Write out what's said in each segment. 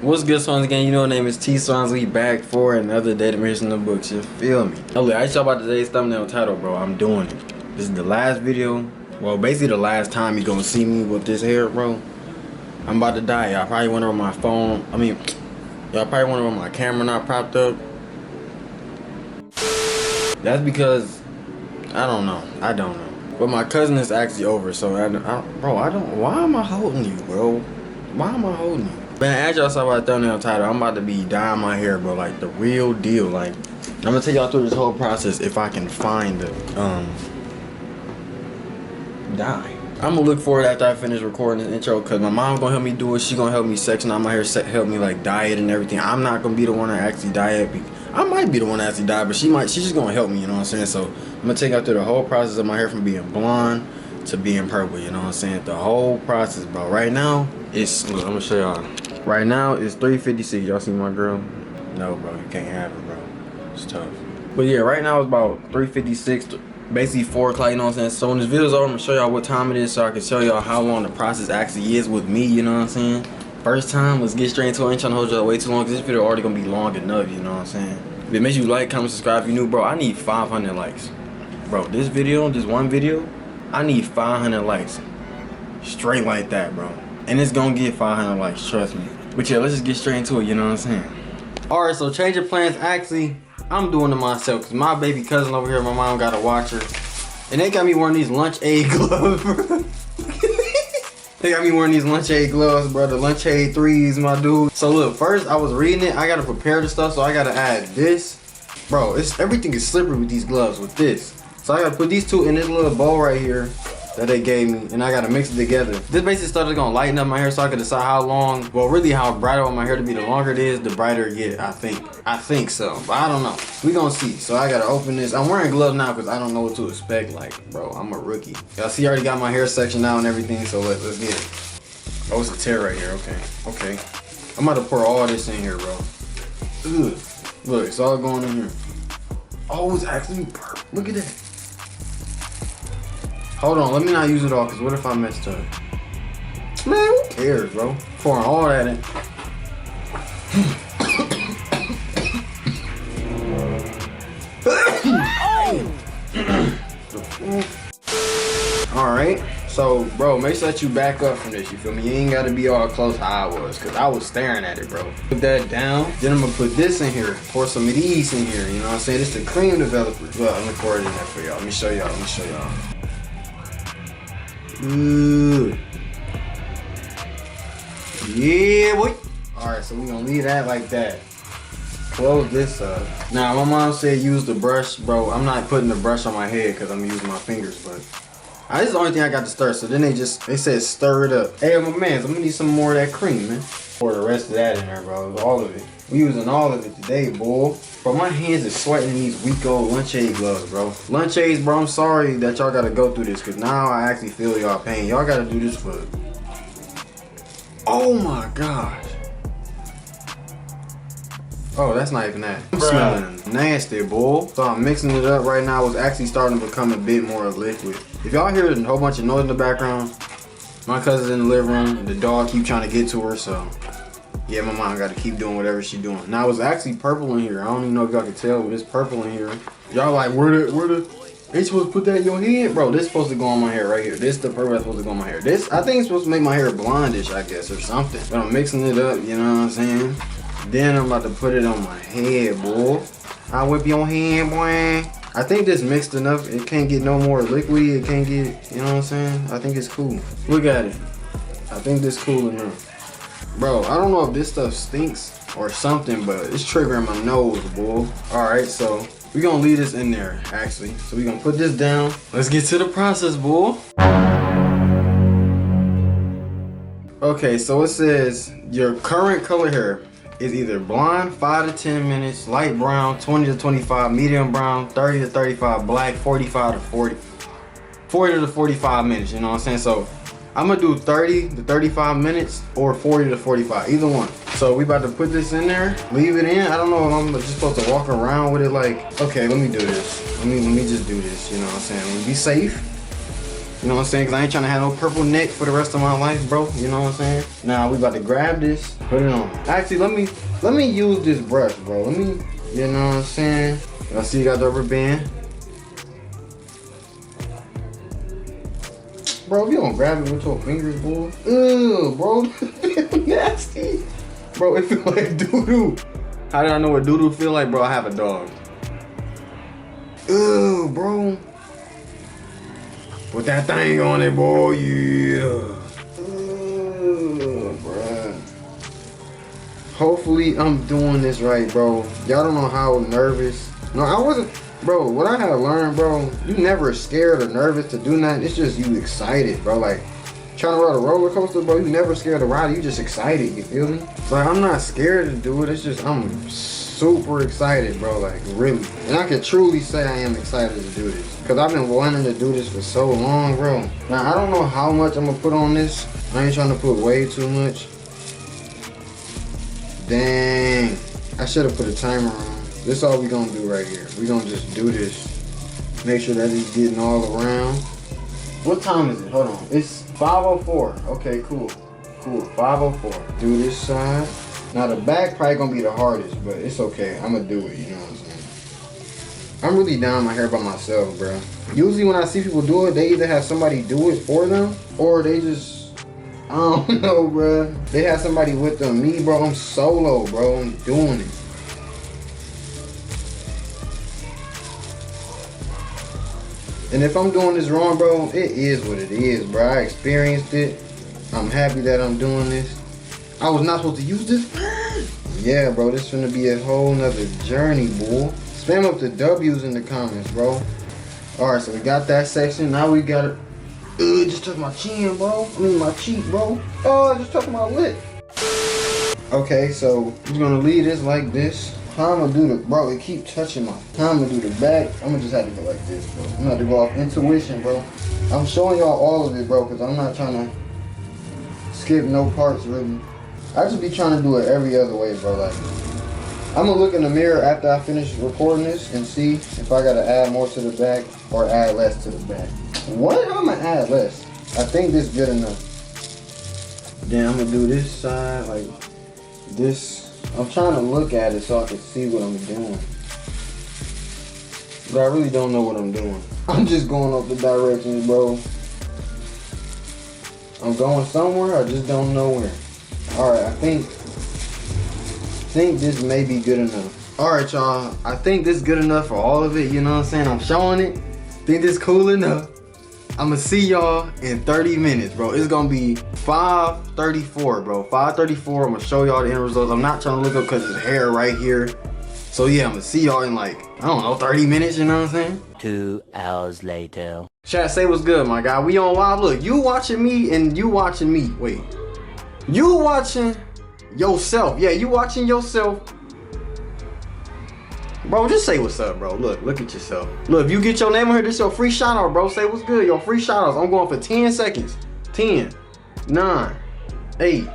What's good, Swanzy gang? You know, the name is SWANZY. We back for another day to mention the books. You feel me? Oh, look, I just about today's thumbnail title, bro. I'm doing it. This is the last video. Well, basically the last time you gonna see me with this hair, bro. I'm about to die. Y'all probably wonder why my phone. Y'all probably wonder why my camera not propped up. That's because I don't know. But my cousin is actually over, so why am I holding you, bro? Why am I holding you? Man, as y'all saw by the thumbnail title, I'm about to be dyeing my hair, bro, like the real deal. Like, I'm gonna take y'all through this whole process if I can find the dye. I'm gonna look forward after I finish recording this intro, cause my mom gonna help me do it. She gonna help me section out my hair, help me like dye it and everything. I'm not gonna be the one to actually dye it. I might be the one to actually dye it, but she's just gonna help me. You know what I'm saying? So I'm gonna take y'all through the whole process of my hair from being blonde to being purple. You know what I'm saying? The whole process, bro. Right now, look, I'm gonna show y'all. Right now it's 3:56. Y'all see my girl? No, bro, you can't have her, bro. It's tough. But yeah, right now it's about 3:56, basically 4 o'clock. You know what I'm saying? So when this video's over, I'm gonna show y'all what time it is, so I can show y'all how long the process actually is with me. You know what I'm saying? First time, let's get straight into it. I ain't trying to hold y'all way too long, because this video already gonna be long enough. You know what I'm saying? If it makes you like, comment, subscribe if you new, bro. I need 500 likes, bro. This one video, I need 500 likes, straight like that, bro. And it's gonna get 500 likes, trust me. But yeah, let's just get straight into it, you know what I'm saying? Alright, so change of plans. Actually, I'm doing it myself, because my baby cousin over here, my mom got a watcher. And they got me wearing these lunch aid gloves, bro. They got me wearing these lunch aid gloves, bro. The lunch aid 3s, my dude. So look, first I was reading it. I gotta prepare the stuff, so I gotta add this. Bro, everything is slippery with these gloves, with this. So I gotta put these two in this little bowl right here that they gave me, and I gotta mix it together. This basically stuff is gonna lighten up my hair, so I can decide how long, well, really how bright I want my hair to be. The longer it is, the brighter it get, I think so, but I don't know. We gonna see. So I gotta open this. I'm wearing gloves now because I don't know what to expect. Like, bro, I'm a rookie. Y'all see, I already got my hair section now and everything, so let's get it. Oh, it's a tear right here. Okay. I'm about to pour all this in here, bro. Ugh. Look, it's all going in here. Oh, it's actually perfect. Look at that. Hold on, let me not use it all, because what if I messed up? Man, who cares, bro? Pouring all that in. Alright, so, bro, make sure that you back up from this, you feel me? You ain't got to be all close how I was, because I was staring at it, bro. Put that down, then I'm going to put this in here, pour some of these in here, you know what I'm saying? This is the cream developer. Well, I'm recording that for y'all. Let me show y'all. Ooh. Yeah, boy. Alright, so we're gonna leave that like that. Close this up. Now, my mom said use the brush, bro. I'm not putting the brush on my head because I'm using my fingers, but this is the only thing I got to stir. So then they said stir it up. Hey, my man, I'm gonna need some more of that cream, man. Pour the rest of that in there, bro. All of it. We using all of it today, boy. Bro, my hands are sweating in these weak old lunch aid gloves, bro. Lunch aids, bro, I'm sorry that y'all gotta go through this, because now I actually feel y'all pain. Y'all gotta do this for... Oh my gosh. Oh, that's not even that. I'm smelling nasty, boy. So I'm mixing it up right now. It's actually starting to become a bit more liquid. If y'all hear a whole bunch of noise in the background, my cousin's in the living room, and the dog keep trying to get to her, so... Yeah, my mom got to keep doing whatever she's doing. Now, it's actually purple in here. I don't even know if y'all can tell, but it's purple in here. Y'all like, where the... Ain't supposed to put that in your head? Bro, this is supposed to go on my hair right here. This the purple that's supposed to go on my hair. This, I think it's supposed to make my hair blondish, I guess, or something. But I'm mixing it up, you know what I'm saying? Then I'm about to put it on my head, boy. I whip your hand, boy. I think this mixed enough. It can't get no more liquidy. It can't get, you know what I'm saying? I think it's cool. Look at it. I think this cool enough. Bro, I don't know if this stuff stinks or something, but it's triggering my nose, boy. Alright, so we're gonna leave this in there, actually. So we're gonna put this down. Let's get to the process, boy. Okay, so it says your current color hair is either blonde, 5 to 10 minutes, light brown, 20 to 25, medium brown, 30 to 35, black, 45 to 40 to 45 minutes, you know what I'm saying? So I'm gonna do 30 to 35 minutes or 40 to 45, either one. So we about to put this in there, leave it in. I don't know if I'm just supposed to walk around with it like, okay, let me do this. Let me just do this, you know what I'm saying? Be safe. You know what I'm saying? Cause I ain't trying to have no purple neck for the rest of my life, bro. You know what I'm saying? Now we about to grab this, put it on. Actually, let me use this brush, bro. Let me, you know what I'm saying? I see you got the rubber band. Bro, if you don't grab it with your fingers, boy. Ugh, bro, it feel nasty. Bro, it feel like doo-doo. How did I know what doo-doo feel like, bro? I have a dog. Ugh, bro. Put that thing on it, boy, yeah. Ugh, bro. Hopefully I'm doing this right, bro. Y'all don't know how nervous. No, I wasn't. Bro, what I had to learn, bro, you never scared or nervous to do nothing. It's just you excited, bro. Like, trying to ride a roller coaster, bro, you never scared to ride it. You just excited, you feel me? Like, I'm not scared to do it. It's just, I'm super excited, bro, like, really. And I can truly say I am excited to do this. Because I've been wanting to do this for so long, bro. Now, I don't know how much I'm going to put on this. I ain't trying to put way too much. Dang. I should have put a timer on. This is all we gonna do right here. We gonna just do this. Make sure that it's getting all around. What time is it? Hold on. It's 5:04. Okay, cool. Cool. 5:04. Do this side. Now the back probably gonna be the hardest, but it's okay. I'm gonna do it. You know what I'm saying? I'm really dyeing my hair by myself, bro. Usually when I see people do it, they either have somebody do it for them, or they just, I don't know, bro. They have somebody with them. Me, bro, I'm solo, bro. I'm doing it. And if I'm doing this wrong, bro, it is what it is, bro. I experienced it. I'm happy that I'm doing this. I was not supposed to use this. Yeah, bro, this is gonna be a whole nother journey, boy. Spam up the W's in the comments, bro. All right, so we got that section. Now we got it. Just touch my chin, bro. I mean my cheek, bro. Oh, I just touched my lip. Okay, so I'm gonna leave this like this. How I'm gonna do the, bro, it keep touching my, how I'm gonna do the back, I'm gonna just have to go like this, bro. I'm gonna have to go off intuition, bro. I'm showing y'all all of it, bro, because I'm not trying to skip no parts, really. I just be trying to do it every other way, bro. Like, I'm gonna look in the mirror after I finish recording this and see if I gotta add more to the back or add less to the back. What? How am I gonna add less? I think this is good enough. Then I'm gonna do this side, like this. I'm trying to look at it so I can see what I'm doing. But I really don't know what I'm doing. I'm just going off the directions, bro. I'm going somewhere, I just don't know where. Alright, I think this may be good enough. Alright, y'all. I think this is good enough for all of it, you know what I'm saying? I'm showing it. Think this cool enough. I'm gonna see y'all in 30 minutes, bro. It's gonna be 5:34, bro. 5:34. I'm gonna show y'all the end results. I'm not trying to look up because his hair right here. So yeah, I'm gonna see y'all in like, I don't know, 30 minutes, you know what I'm saying? 2 hours later. Chat, say what's good, my guy. We on live. Look, you watching me and you watching me. Wait. You watching yourself. Yeah, you watching yourself. Bro, just say what's up, bro. Look at yourself. Look, if you get your name on here, this your free shout out, bro. Say what's good, your free shout outs. I'm going for 10 seconds. 10, 9, 8,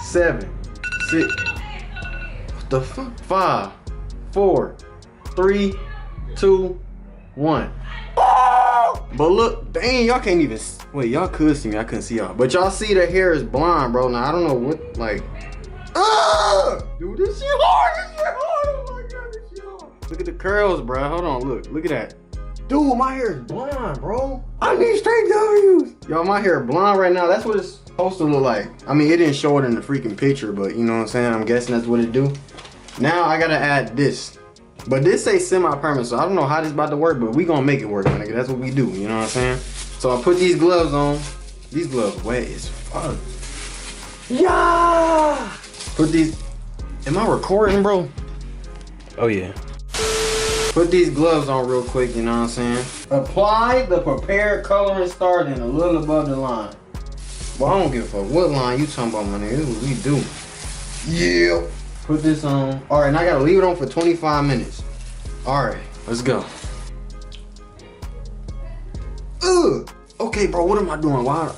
7, 6. What the fuck? 5, 4, 3, 2, 1. But look, dang, y'all can't even, wait, y'all could see me, I couldn't see y'all. But y'all see the hair is blonde, bro. Now, I don't know what, like, dude, this shit hard, oh my God, this shit hard. Look at the curls, bro, hold on, look at that. Dude, my hair is blonde, bro. I need straight W's. Y'all, my hair blonde right now, that's what it's supposed to look like. I mean, it didn't show it in the freaking picture, but you know what I'm saying? I'm guessing that's what it do. Now, I gotta add this. But this say semi-permanent, so I don't know how this about to work, but we gonna make it work, my nigga. That's what we do, you know what I'm saying? So I put these gloves on. These gloves wet as fuck. Yeah! Put these, am I recording, bro? Oh yeah. Put these gloves on real quick, you know what I'm saying? Apply the prepared coloring starting a little above the line. Well, I don't give a fuck what line you talking about, my nigga. This is what we do. Yeah. Put this on. All right, now I gotta leave it on for 25 minutes. All right, let's go. Ugh. Okay, bro, what am I doing? Why?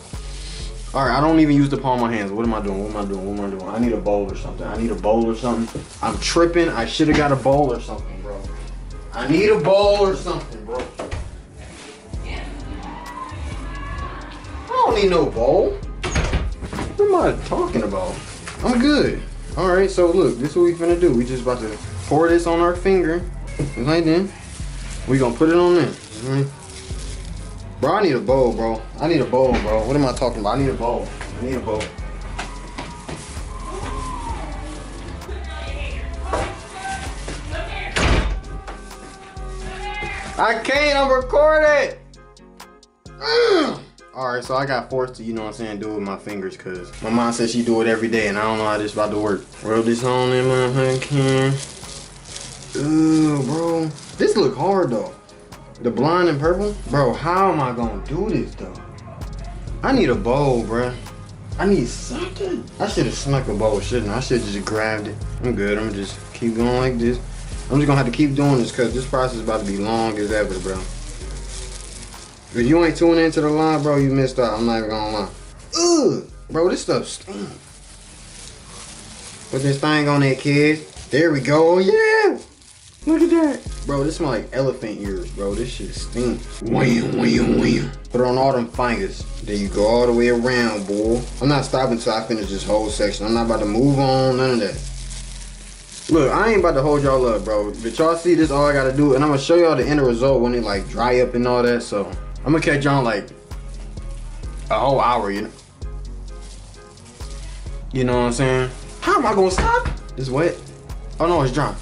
All right, I don't even use the palm of my hands. What am I doing? What am I doing? What am I doing? I need a bowl or something. I need a bowl or something. I'm tripping. I should have got a bowl or something, bro. I need a bowl or something, bro. don't need no bowl. What am I talking about? I'm good. Alright, so look, this is what we finna do. We just about to pour this on our finger. Just like that. We gonna put it on there. Bro, I need a bowl, bro. I need a bowl, bro. What am I talking about? I need a bowl. I need a bowl. I can't, I'm recording. Alright, so I got forced to, you know what I'm saying, do it with my fingers because my mom said she do it every day and I don't know how this about to work. Roll this on in my hand. Ooh, bro. This look hard though. The blonde and purple? Bro, how am I gonna do this though? I need a bowl, bro. I need something. I should have snuck a bowl, shouldn't I? I should have just grabbed it. I'm good, I'm gonna just keep going like this. I'm just gonna have to keep doing this because this process is about to be long as ever, bro. If you ain't tuning into the line, bro, you missed out. I'm not even gonna lie. Ugh, bro, this stuff stinks. Put this thing on there, kid. There we go. Yeah. Look at that. Bro, this smell like elephant ears, bro. This shit stinks. Wham, wham, wham. Put it on all them fingers. There you go, all the way around, boy. I'm not stopping until I finish this whole section. I'm not about to move on, none of that. Look, I ain't about to hold y'all up, bro. But y'all see this, all I gotta do, and I'm gonna show y'all the end result when it like dry up and all that, so. I'm gonna catch y'all in like a whole hour, you know? You know what I'm saying? How am I gonna stop? It's wet. Oh no, it's dry.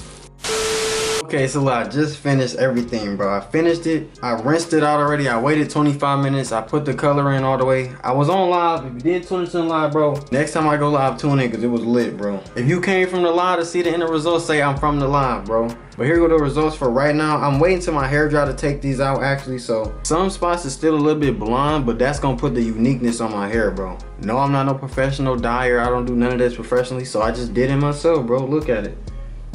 Okay, so I just finished everything, bro. I finished it. I rinsed it out already. I waited 25 minutes. I put the color in all the way. I was on live. If you didn't tune into live, bro, next time I go live, tune in because it was lit, bro. If you came from the live to see the end results, say I'm from the live, bro. But here go the results for right now. I'm waiting till my hair dry to take these out, actually. So some spots is still a little bit blonde, but that's gonna put the uniqueness on my hair, bro. No, I'm not no professional dyer. I don't do none of this professionally, so I just did it myself, bro. Look at it.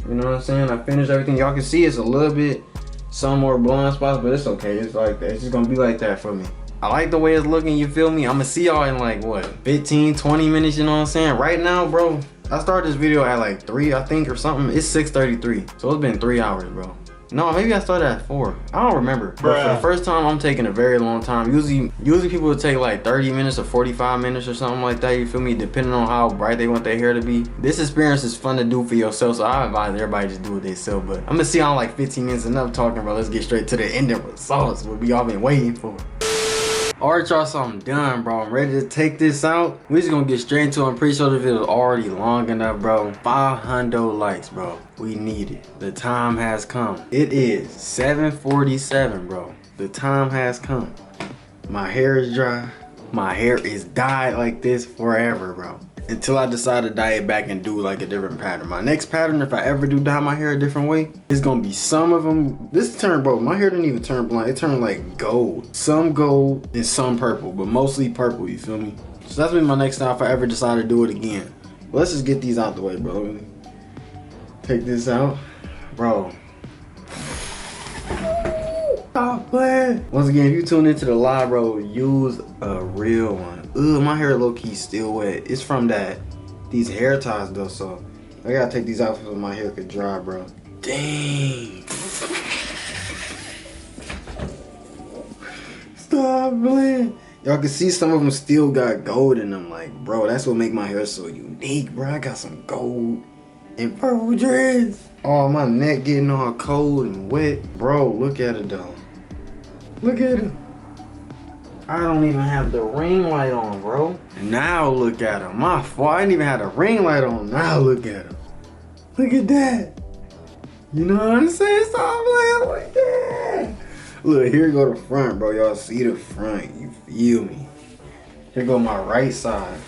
You know what I'm saying? I finished everything. Y'all can see it's a little bit, some more blonde spots, but it's okay. It's like that. It's just gonna be like that for me. I like the way it's looking, you feel me? I'm gonna see y'all in like, what, 15, 20 minutes, you know what I'm saying? Right now, bro, I started this video at like 3, I think, or something. It's 6:33, so it's been 3 hours, bro. No, maybe I started at 4. I don't remember. But for the first time, I'm taking a very long time. Usually people would take like 30 minutes or 45 minutes or something like that, you feel me? Depending on how bright they want their hair to be. This experience is fun to do for yourself, so I advise everybody just do it themselves. But I'm gonna see y'all in like 15 minutes. Enough talking, bro. Let's get straight to the end of results, what we all been waiting for. Alright, y'all, so I'm done, bro. I'm ready to take this out. We just gonna get straight into it. I'm pretty sure the video is already long enough, bro. 500 likes, bro. We need it. The time has come. It is 7:47, bro. The time has come. My hair is dry. My hair is dyed like this forever, bro. Until I decide to dye it back and do like a different pattern. My next pattern, if I ever do dye my hair a different way, is gonna be some of them. This turned, bro, my hair didn't even turn blonde. It turned like gold. Some gold and some purple, but mostly purple, you feel me? So that's gonna be my next style if I ever decide to do it again. But let's just get these out the way, bro. Take this out. Bro. Stop playing. Once again, if you tune into the live, bro, use a real one. Ugh, my hair low-key still wet. It's from these hair ties though, so I gotta take these out so my hair could dry, bro. Dang. Stop playing. Y'all can see some of them still got gold in them. Like, bro, that's what make my hair so unique, bro. I got some gold and purple dreads. Oh, my neck getting all cold and wet. Bro, look at it though. Look at it. I don't even have the ring light on, bro. Now look at him. My fault. I didn't even have the ring light on. Now look at him. Look at that. You know what I'm saying? Stop playing like that. Look, here go the front, bro. Y'all see the front. You feel me? Here go my right side.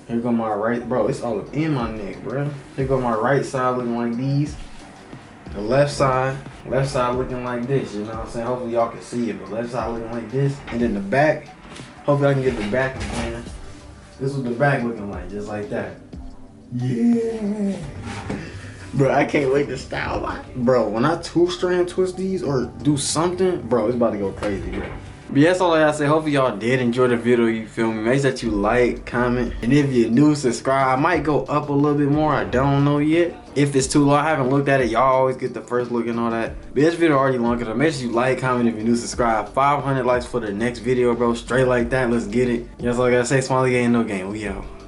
Here go my right, bro. It's all up in my neck, bro. Here go my right side looking like these. The left side looking like this, you know what I'm saying? Hopefully y'all can see it, but left side looking like this. And then the back, hopefully I can get the back, man. This is the back looking like, just like that. Yeah. Bro, I can't wait to style it. Bro, when I two-strand twist these or do something, bro, it's about to go crazy, bro. But yeah, that's all I gotta say. Hopefully y'all did enjoy the video, you feel me? Make sure that you like, comment, and if you're new, subscribe. I might go up a little bit more, I don't know yet. If it's too low, I haven't looked at it. Y'all always get the first look and all that. But this video already long, so make sure you like, comment if you're new, subscribe. 500 likes for the next video, bro. Straight like that, let's get it. That's all I gotta say. Smiley game, no game. We out.